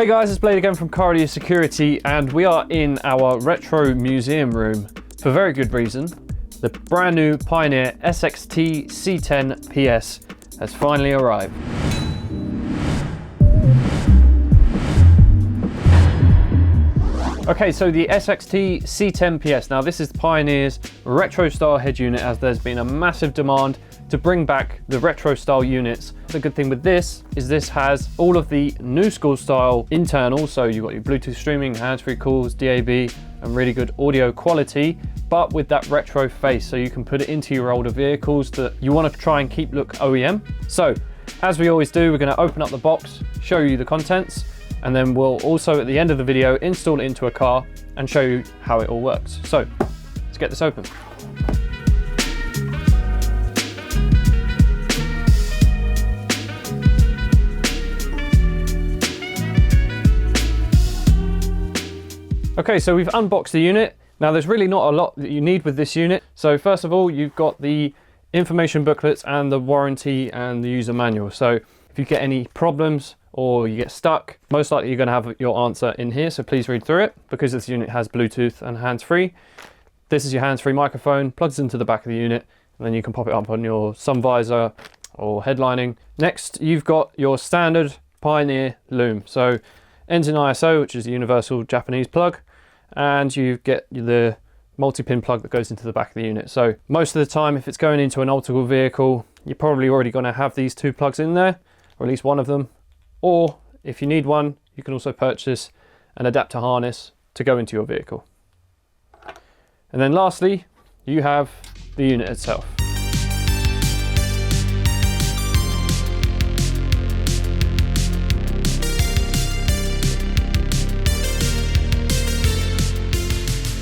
Hey guys, it's Blayde again from Pioneer Security, and we are in our retro museum room for very good reason. The brand new Pioneer SXT-C10PS has finally arrived. Okay, so the SXT-C10PS, now this is Pioneer's retro style head unit, as there's been a massive demand to bring back the retro style units. The good thing with this is this has all of the new school style internals, so you've got your Bluetooth streaming, hands-free calls, DAB, and really good audio quality, but with that retro face, so you can put it into your older vehicles that you want to try and keep look OEM. So, as we always do, we're going to open up the box, show you the contents, and then we'll also at the end of the video install it into a car and show you how it all works. So, let's get this open. Okay, so we've unboxed the unit. Now there's really not a lot that you need with this unit. So first of all, you've got the information booklets and the warranty and the user manual. So if you get any problems or you get stuck, most likely you're going to have your answer in here. So please read through it, because this unit has Bluetooth and hands-free. This is your hands-free microphone, plugs into the back of the unit, and then you can pop it up on your sun visor or headlining. Next, you've got your standard Pioneer loom. So ends in ISO, which is a universal Japanese plug, and you get the multi-pin plug that goes into the back of the unit. So most of the time, if it's going into an old school vehicle, you're probably already going to have these two plugs in there, or at least one of them. Or if you need one, you can also purchase an adapter harness to go into your vehicle. And then lastly, you have the unit itself.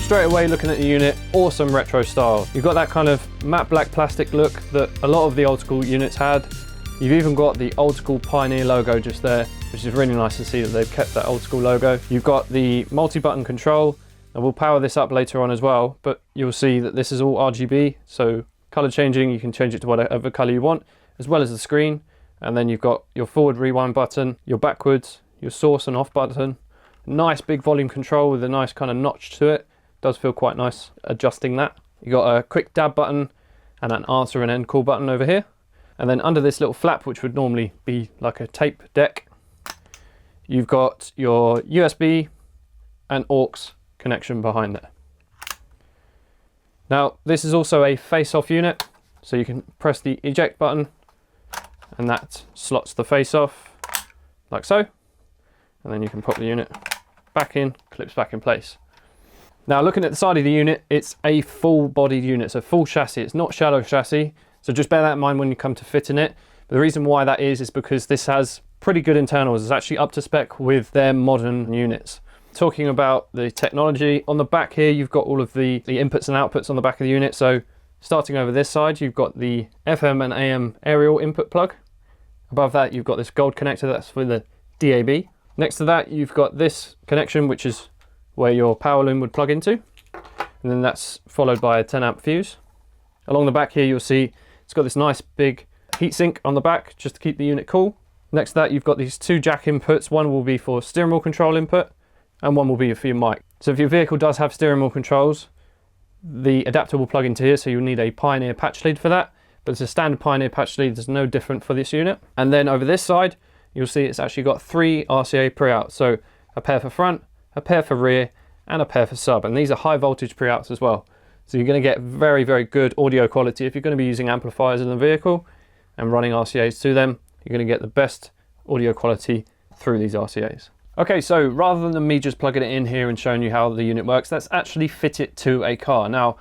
Straight away looking at the unit, awesome retro style. You've got that kind of matte black plastic look that a lot of the old school units had. You've even got the old school Pioneer logo just there, which is really nice to see that they've kept that old school logo. You've got the multi-button control, and we'll power this up later on as well, but you'll see that this is all RGB, so color changing, you can change it to whatever color you want, as well as the screen. And then you've got your forward rewind button, your backwards, your source and off button. Nice big volume control with a nice kind of notch to it. Does feel quite nice adjusting that. You got a quick dab button and an answer and end call button over here. And then under this little flap, which would normally be like a tape deck, you've got your USB and aux connection behind there. Now, this is also a face-off unit, so you can press the eject button and that slots the face off like so. And then you can pop the unit back in, clips back in place. Now looking at the side of the unit, it's a full bodied unit, so full chassis. It's not shallow chassis, so just bear that in mind when you come to fitting it. But the reason why that is because this has pretty good internals. It's actually up to spec with their modern units. Talking about the technology, on the back here you've got all of the inputs and outputs on the back of the unit. So starting over this side, you've got the FM and AM aerial input plug. Above that you've got this gold connector, that's for the DAB. Next to that you've got this connection, which is where your power loom would plug into, and then that's followed by a 10 amp fuse. Along the back here you'll see it's got this nice big heatsink on the back just to keep the unit cool. Next to that you've got these two jack inputs. One will be for steering wheel control input and one will be for your mic. So if your vehicle does have steering wheel controls, the adapter will plug into here, so you'll need a Pioneer patch lead for that, but it's a standard Pioneer patch lead. There's no different for this unit. And then over this side you'll see it's actually got 3 RCA pre-outs, so a pair for front, a pair for rear, and a pair for sub, and these are high voltage pre-outs as well. So you're going to get very, very good audio quality. If you're going to be using amplifiers in the vehicle and running RCAs to them, you're going to get the best audio quality through these RCAs. Okay, so rather than me just plugging it in here and showing you how the unit works, let's actually fit it to a car. Now,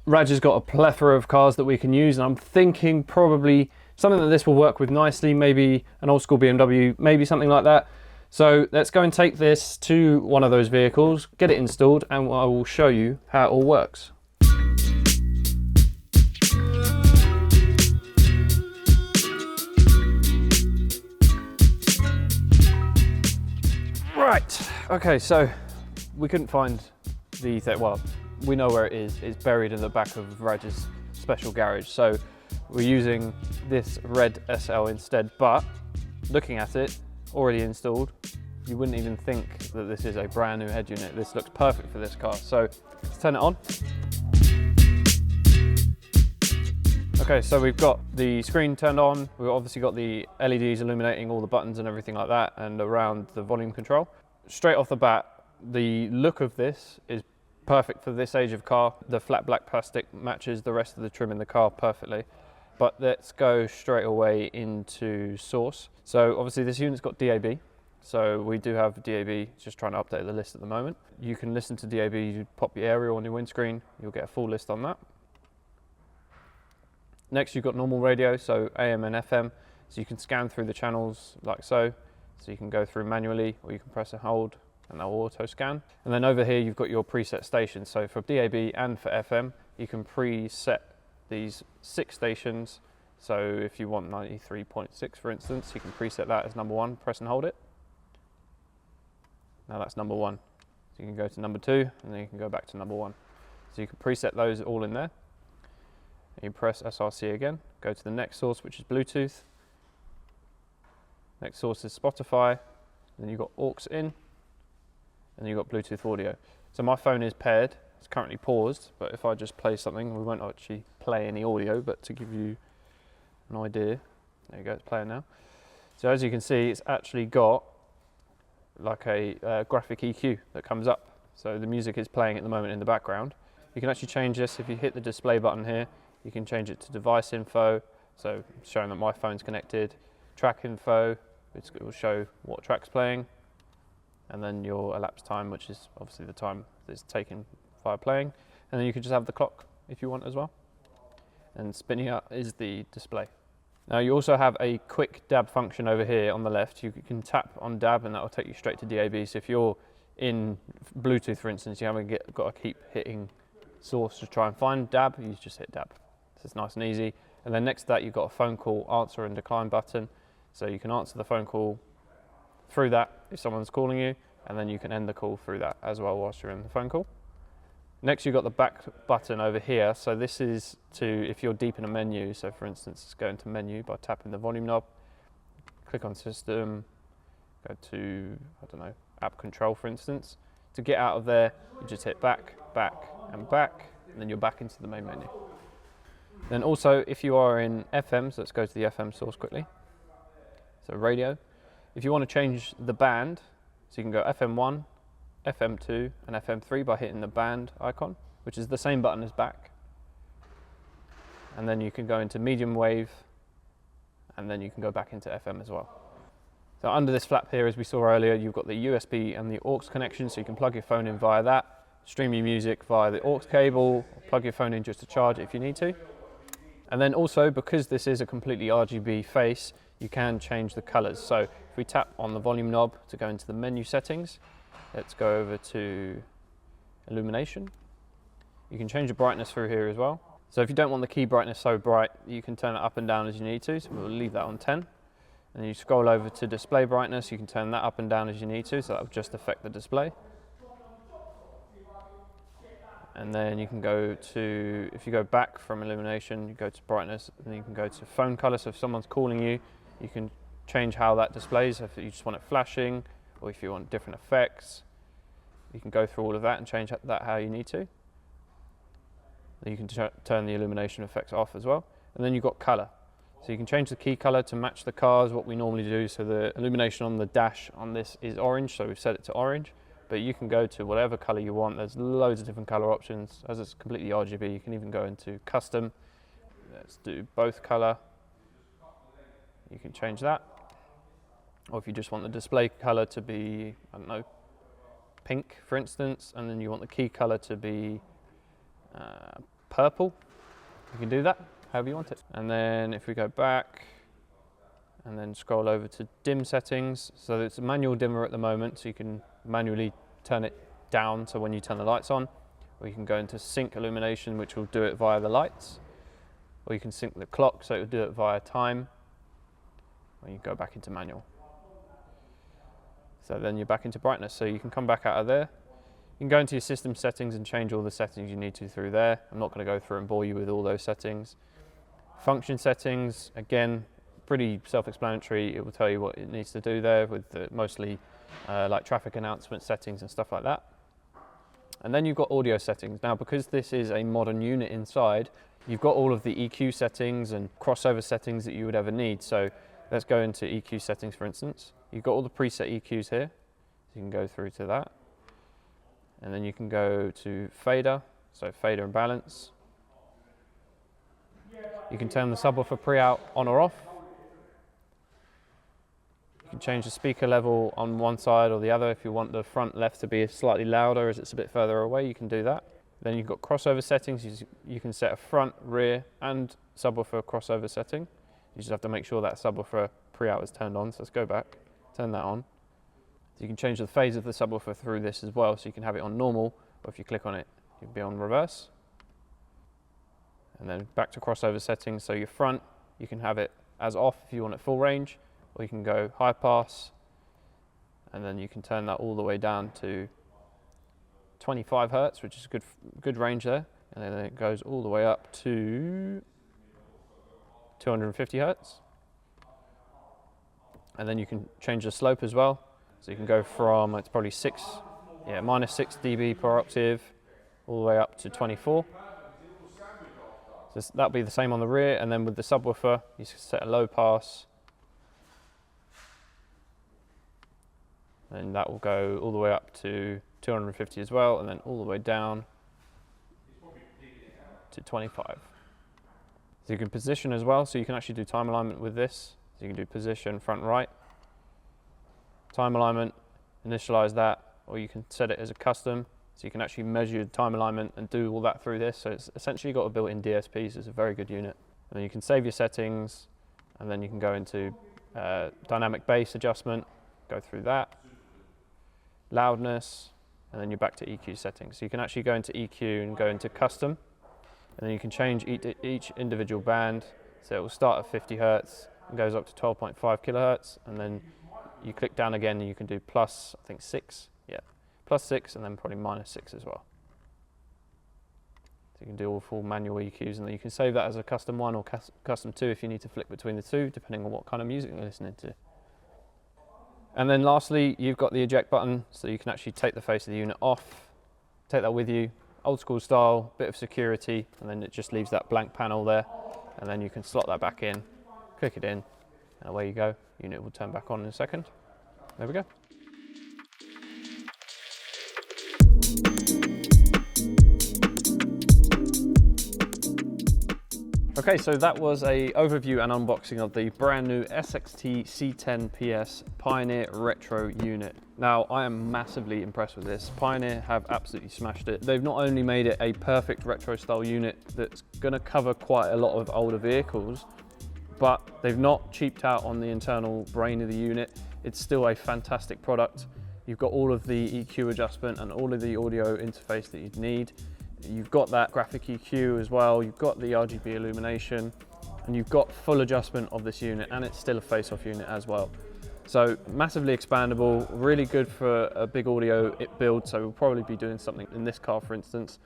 Raj has got a plethora of cars that we can use, and I'm thinking probably something that this will work with nicely, maybe an old school BMW, maybe something like that. So let's go and take this to one of those vehicles, get it installed, and I will show you how it all works. Right, okay, so we couldn't find the, well, we know where it is. It's buried in the back of Raj's special garage. So we're using this red SL instead, but looking at it, already installed, you wouldn't even think that this is a brand new head unit. This looks perfect for this car. So let's turn it on. Okay, so we've got the screen turned on. We've obviously got the LEDs illuminating all the buttons and everything like that, and around the volume control. Straight off the bat, the look of this is perfect for this age of car. The flat black plastic matches the rest of the trim in the car perfectly. But let's go straight away into source. So obviously this unit's got DAB. So we do have DAB, just trying to update the list at the moment. You can listen to DAB, you pop your aerial on your windscreen, you'll get a full list on that. Next, you've got normal radio, so AM and FM, so you can scan through the channels like so. So you can go through manually, or you can press and hold, and they'll auto scan. And then over here, you've got your preset stations. So for DAB and for FM, you can preset these 6 stations. So if you want 93.6, for instance, you can preset that as number 1, press and hold it. Now that's number 1. So you can go to number 2, and then you can go back to number 1. So you can preset those all in there. You press SRC again, go to the next source, which is Bluetooth. Next source is Spotify. Then you've got aux in, and you've got Bluetooth audio. So my phone is paired, it's currently paused, but if I just play something, we won't actually play any audio, but to give you an idea, there you go, it's playing now. So as you can see, it's actually got like a graphic EQ that comes up. So the music is playing at the moment in the background. You can actually change this if you hit the display button here. You can change it to device info, so showing that my phone's connected. Track info, it will show what track's playing. And then your elapsed time, which is obviously the time that's taken via playing. And then you can just have the clock if you want as well. And spinning up is the display. Now you also have a quick DAB function over here on the left. You can tap on DAB and that will take you straight to DAB. So if you're in Bluetooth, for instance, you haven't got to keep hitting source to try and find DAB, you just hit DAB. So it's nice and easy. And then next to that, you've got a phone call answer and decline button. So you can answer the phone call through that if someone's calling you, and then you can end the call through that as well whilst you're in the phone call. Next, you've got the back button over here. So this is to, if you're deep in a menu, so for instance, go into menu by tapping the volume knob, click on system, go to, I don't know, app control, for instance. To get out of there, you just hit back, back, and back, and then you're back into the main menu. Then also, if you are in FM, so let's go to the FM source quickly. So radio. If you want to change the band, so you can go FM1, FM2, and FM3 by hitting the band icon, which is the same button as back. And then you can go into medium wave, and then you can go back into FM as well. So under this flap here, as we saw earlier, you've got the USB and the aux connection, so you can plug your phone in via that, stream your music via the aux cable, or plug your phone in just to charge it if you need to. And then also, because this is a completely RGB face, you can change the colors. So if we tap on the volume knob to go into the menu settings, let's go over to illumination. You can change the brightness through here as well. So if you don't want the key brightness so bright, you can turn it up and down as you need to. So we'll leave that on 10. And you scroll over to display brightness, you can turn that up and down as you need to, so that will just affect the display. And then you can go to, if you go back from illumination, you go to brightness, and then you can go to phone color. So if someone's calling you, you can change how that displays. If you just want it flashing, or if you want different effects, you can go through all of that and change that how you need to. Then you can turn the illumination effects off as well. And then you've got color. So you can change the key color to match the cars, what we normally do. So the illumination on the dash on this is orange, so we've set it to orange. But you can go to whatever color you want. There's loads of different color options. As it's completely RGB, you can even go into custom. Let's do both color. You can change that. Or if you just want the display color to be, I don't know, pink, for instance, and then you want the key color to be purple, you can do that however you want it. And then if we go back and then scroll over to dim settings, so it's a manual dimmer at the moment, so you can manually turn it down so when you turn the lights on, or you can go into sync illumination, which will do it via the lights, or you can sync the clock, so it will do it via time, or you go back into manual. So then you're back into brightness, so you can come back out of there. You can go into your system settings and change all the settings you need to through there. I'm not going to go through and bore you with all those settings. Function settings, again, pretty self-explanatory. It will tell you what it needs to do there with mostly like traffic announcement settings and stuff like that. And then you've got audio settings. Now, because this is a modern unit inside, you've got all of the EQ settings and crossover settings that you would ever need. So let's go into EQ settings, for instance. You've got all the preset EQs here. So you can go through to that. And then you can go to fader, so fader and balance. You can turn the subwoofer pre-out on or off. You can change the speaker level on one side or the other. If you want the front left to be slightly louder as it's a bit further away, you can do that. Then you've got crossover settings. You can set a front, rear and subwoofer crossover setting. You just have to make sure that subwoofer pre-out is turned on. So let's go back, turn that on. So you can change the phase of the subwoofer through this as well. So you can have it on normal, or if you click on it, you can be on reverse. And then back to crossover settings. So your front, you can have it as off if you want it full range, or you can go high pass, and then you can turn that all the way down to 25 Hertz, which is a good range there. And then it goes all the way up to 250 Hertz. And then you can change the slope as well. So you can go from, it's probably minus 6 dB per octave, all the way up to 24. So that'll be the same on the rear, and then with the subwoofer, you set a low pass, and that will go all the way up to 250 as well, and then all the way down to 25. So you can position as well, so you can actually do time alignment with this. So you can do position, front, right, time alignment, initialize that, or you can set it as a custom. So you can actually measure your time alignment and do all that through this. So it's essentially got a built-in DSP, so it's a very good unit. And then you can save your settings, and then you can go into dynamic bass adjustment, go through that, loudness, and then you're back to EQ settings. So you can actually go into EQ and go into custom, and then you can change each individual band. So it will start at 50 Hertz and goes up to 12.5 kilohertz, and then you click down again and you can do plus, I think 6, yeah. Plus 6 and then probably minus 6 as well. So you can do all full manual EQs, and then you can save that as a custom 1 or custom 2 if you need to flick between the two, depending on what kind of music you're listening to. And then lastly, you've got the eject button, so you can actually take the face of the unit off, take that with you, old school style, bit of security, and then it just leaves that blank panel there, and then you can slot that back in, click it in, and away you go. Unit will turn back on in a second. There we go. Okay, so that was a overview and unboxing of the brand new SXT-C10PS Pioneer Retro unit. Now, I am massively impressed with this. Pioneer have absolutely smashed it. They've not only made it a perfect retro style unit that's gonna cover quite a lot of older vehicles, but they've not cheaped out on the internal brain of the unit. It's still a fantastic product. You've got all of the EQ adjustment and all of the audio interface that you'd need. You've got that graphic EQ as well, you've got the RGB illumination, and you've got full adjustment of this unit, and it's still a face-off unit as well. So massively expandable, really good for a big audio build, so we'll probably be doing something in this car, for instance.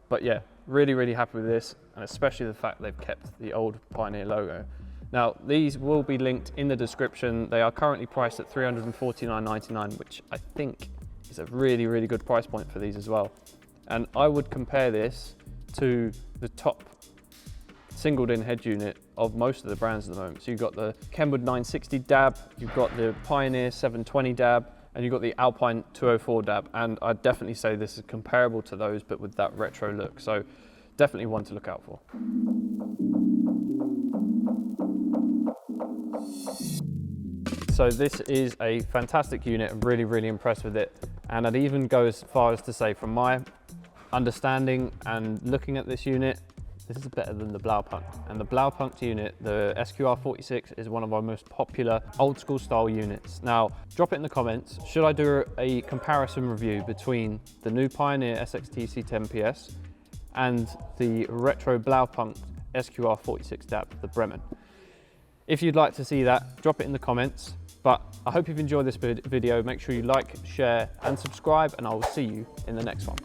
But yeah, really, really happy with this, and especially the fact they've kept the old Pioneer logo. Now, these will be linked in the description. They are currently priced at $349.99, which I think is a really, really good price point for these as well. And I would compare this to the top singled-in head unit of most of the brands at the moment. So you've got the Kenwood 960 DAB, you've got the Pioneer 720 DAB, and you've got the Alpine 204 DAB. And I'd definitely say this is comparable to those, but with that retro look. So definitely one to look out for. So this is a fantastic unit. I'm really, really impressed with it. And I'd even go as far as to say, from my understanding and looking at this unit, this is better than the Blaupunkt. And the Blaupunkt unit, the SQR46, is one of our most popular old school style units. Now, drop it in the comments. Should I do a comparison review between the new Pioneer SXT-C10PS and the retro Blaupunkt SQR46 DAB, the Bremen? If you'd like to see that, drop it in the comments. But I hope you've enjoyed this video. Make sure you like, share, and subscribe, and I will see you in the next one.